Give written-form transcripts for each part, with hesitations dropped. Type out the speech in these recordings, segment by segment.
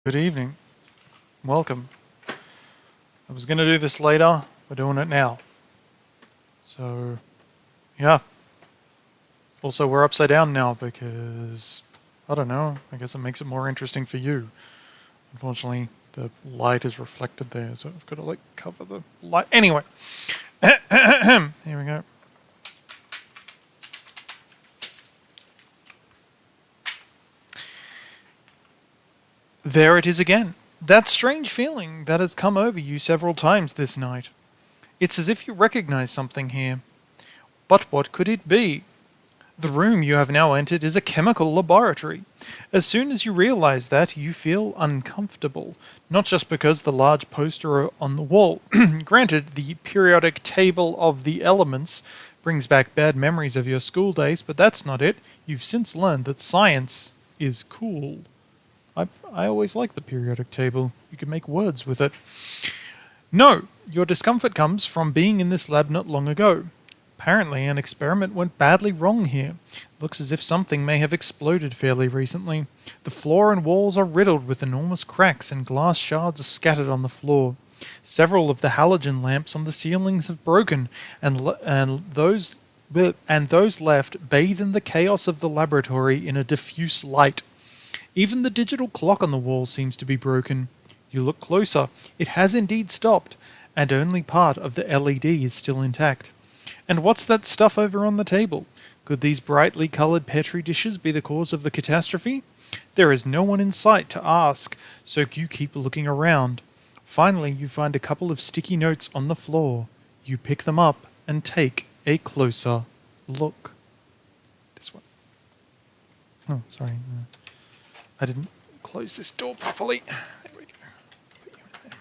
Good evening. Welcome. I was going to do this later. We're doing it now. So, yeah. Also, we're upside down now because, I don't know, I guess it makes it more interesting for you. Unfortunately, the light is reflected there, so I've got to, cover the light. Anyway. Here we go. There it is again. That strange feeling that has come over you several times this night. It's as if you recognize something here. But what could it be? The room you have now entered is a chemical laboratory. As soon as you realize that, you feel uncomfortable, not just because the large poster on the wall, granted the periodic table of the elements, brings back bad memories of your school days, but that's not it. You've since learned that science is cool. I always liked the periodic table. You could make words with it. No, your discomfort comes from being in this lab not long ago. Apparently, an experiment went badly wrong here. Looks as if something may have exploded fairly recently. The floor and walls are riddled with enormous cracks and glass shards are scattered on the floor. Several of the halogen lamps on the ceilings have broken, and those left bathe in the chaos of the laboratory in a diffuse light. Even the digital clock on the wall seems to be broken. You look closer. It has indeed stopped, and only part of the LED is still intact. And what's that stuff over on the table? Could these brightly coloured Petri dishes be the cause of the catastrophe? There is no one in sight to ask, so you keep looking around. Finally, you find a couple of sticky notes on the floor. You pick them up and take a closer look. This one. Oh, sorry. I didn't close this door properly. There we go. Put you in there.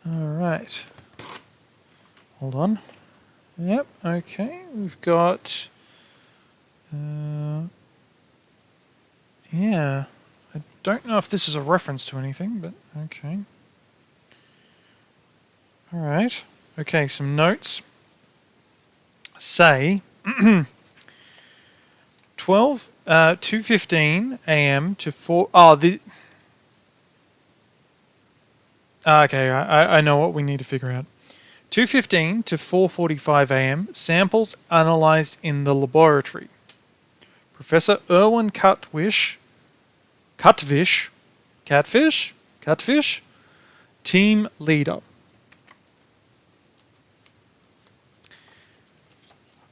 Okay. Alright. Hold on. Yep, okay. We've got... yeah. I don't know if this is a reference to anything, but okay. Alright. Okay, some notes. Say... 2:15 a.m. to 4... okay, I know what we need to figure out. 2:15 to 4:45 a.m. Samples analyzed in the laboratory. Professor Erwin Catfish, team leader.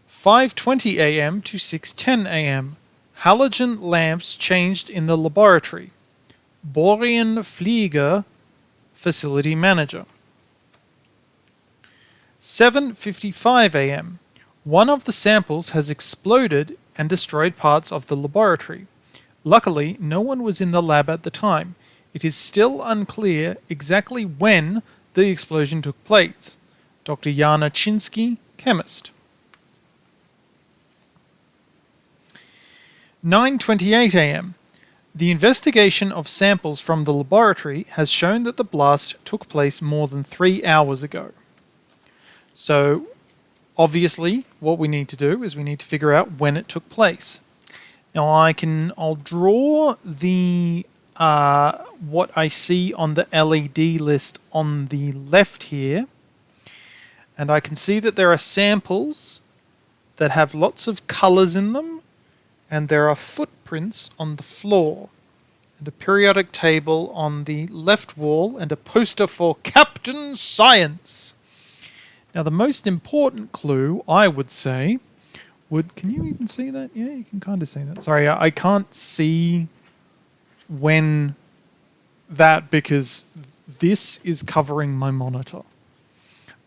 5:20 a.m. to 6:10 a.m. Halogen lamps changed in the laboratory. Borean Flieger, facility manager. 7:55 a.m. One of the samples has exploded and destroyed parts of the laboratory. Luckily, no one was in the lab at the time. It is still unclear exactly when the explosion took place. Dr. Jana Chinsky, chemist. 9:28 a.m. The investigation of samples from the laboratory has shown that the blast took place more than 3 hours ago. So, obviously, what we need to do is we need to figure out when it took place. Now, I'll draw the what I see on the LED list on the left here, and I can see that there are samples that have lots of colors in them, and there are footprints on the floor, and a periodic table on the left wall, and a poster for Captain Science. Now, the most important clue, I would say, can you even see that? Yeah, you can kind of see that. Sorry, I can't see when that, because this is covering my monitor.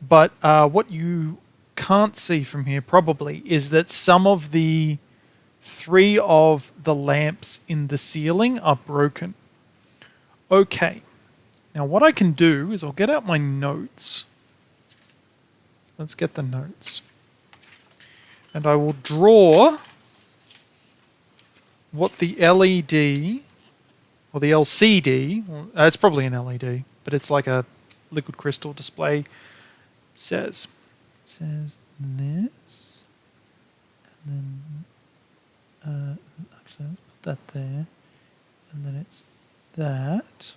But what you can't see from here, probably, is that some of the 3 of the lamps in the ceiling are broken. Okay. Now, what I can do is I'll get out my notes. Let's get the notes. And I will draw what the LED, or the LCD, it's probably an LED, but it's like a liquid crystal display, says. It says this, and then, actually, let's put that there, that,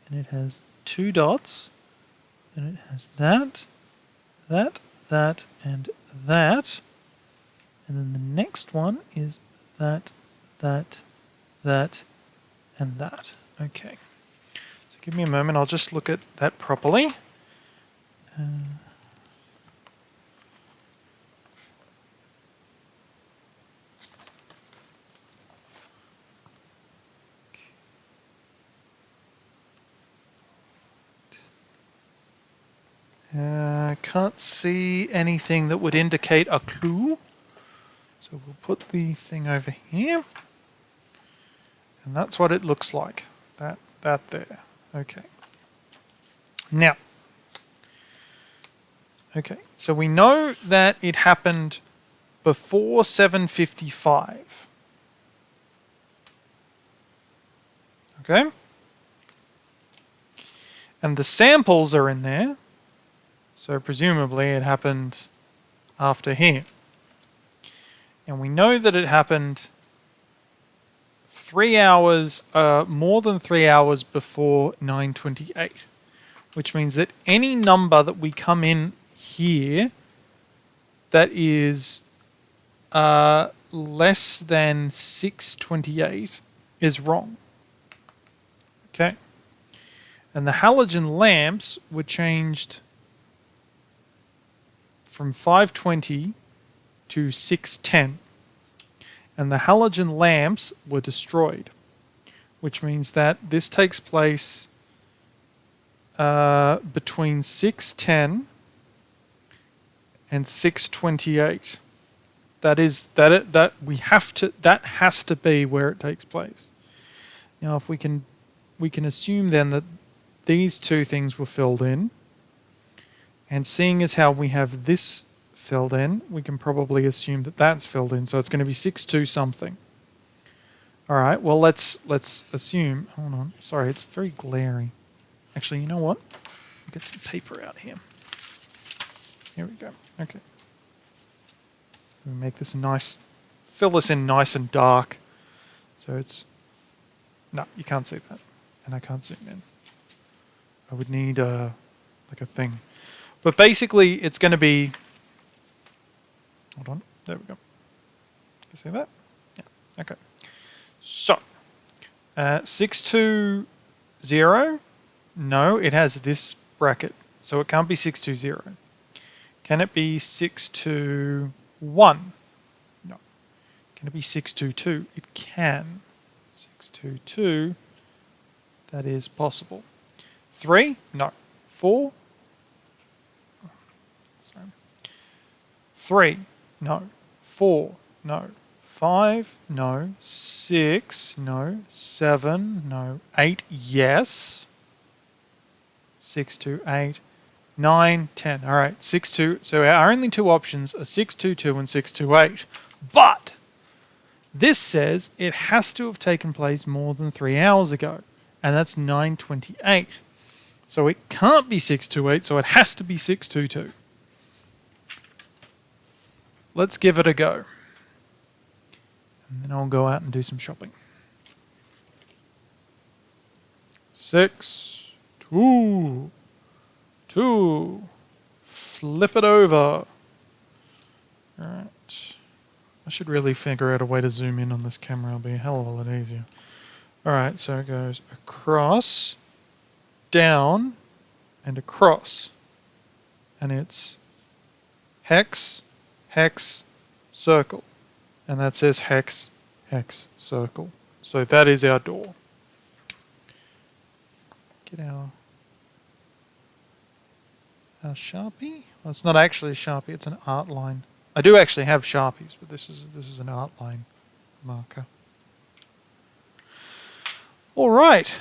and it has 2 dots, then it has that, that, and that, and then the next one is that, and that. Okay. So give me a moment, I'll just look at that properly. Can't see anything that would indicate a clue. So we'll put the thing over here. And that's what it looks like. That there. Okay. Now. Okay, so we know that it happened before 7:55. Okay? And the samples are in there. So presumably it happened after here. And we know that it happened 3 hours, more than 3 hours before 9:28, which means that any number that we come in here that is less than 6:28 is wrong. Okay? And the halogen lamps were changed from 5:20 to 6:10. And the halogen lamps were destroyed, which means that this takes place between 6:10 and 6:28. That has to be where it takes place. Now, if we can assume then that these two things were filled in, and seeing as how we have this filled in, we can probably assume that that's filled in. So it's going to be 6:2 something. All right. Well, let's assume. Hold on. Sorry, it's very glary. Actually, you know what? I'll get some paper out here. Here we go. Okay. We make this nice. Fill this in nice and dark. So it's. No, you can't see that, and I can't zoom in. I would need like a thing. But basically, it's going to be. Hold on. There we go. You see that? Yeah. Okay. So, 620. No, it has this bracket, so it can't be 620. Can it be 621? No. Can it be 622? It can. 622. That is possible. 3? No. 4? Sorry. 3? No. 4? No. 5? No. 6? No. 7? No. 8? Yes. 6 to 8. 9, 10. All right, 6 2. So our only two options are 622 and 628. But this says it has to have taken place more than 3 hours ago, and that's 9:28. So it can't be 628, so it has to be 622. Let's give it a go. And then I'll go out and do some shopping. 6 2 2. Flip it over. Alright. I should really figure out a way to zoom in on this camera. It'll be a hell of a lot easier. Alright, so it goes across, down, and across. And it's hex, hex, circle. And that says hex, hex, circle. So that is our door. Get our Sharpie? Well, it's not actually a Sharpie, it's an art line. I do actually have Sharpies, but this is an art line marker. Alright.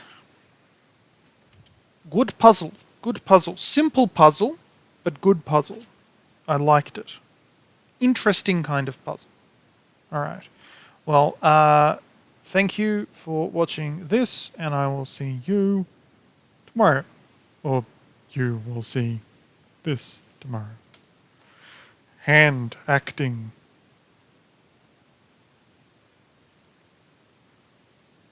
Good puzzle. Good puzzle. Simple puzzle, but good puzzle. I liked it. Interesting kind of puzzle. Alright. Well, thank you for watching this, and I will see you tomorrow. Or you will see this tomorrow. Hand acting.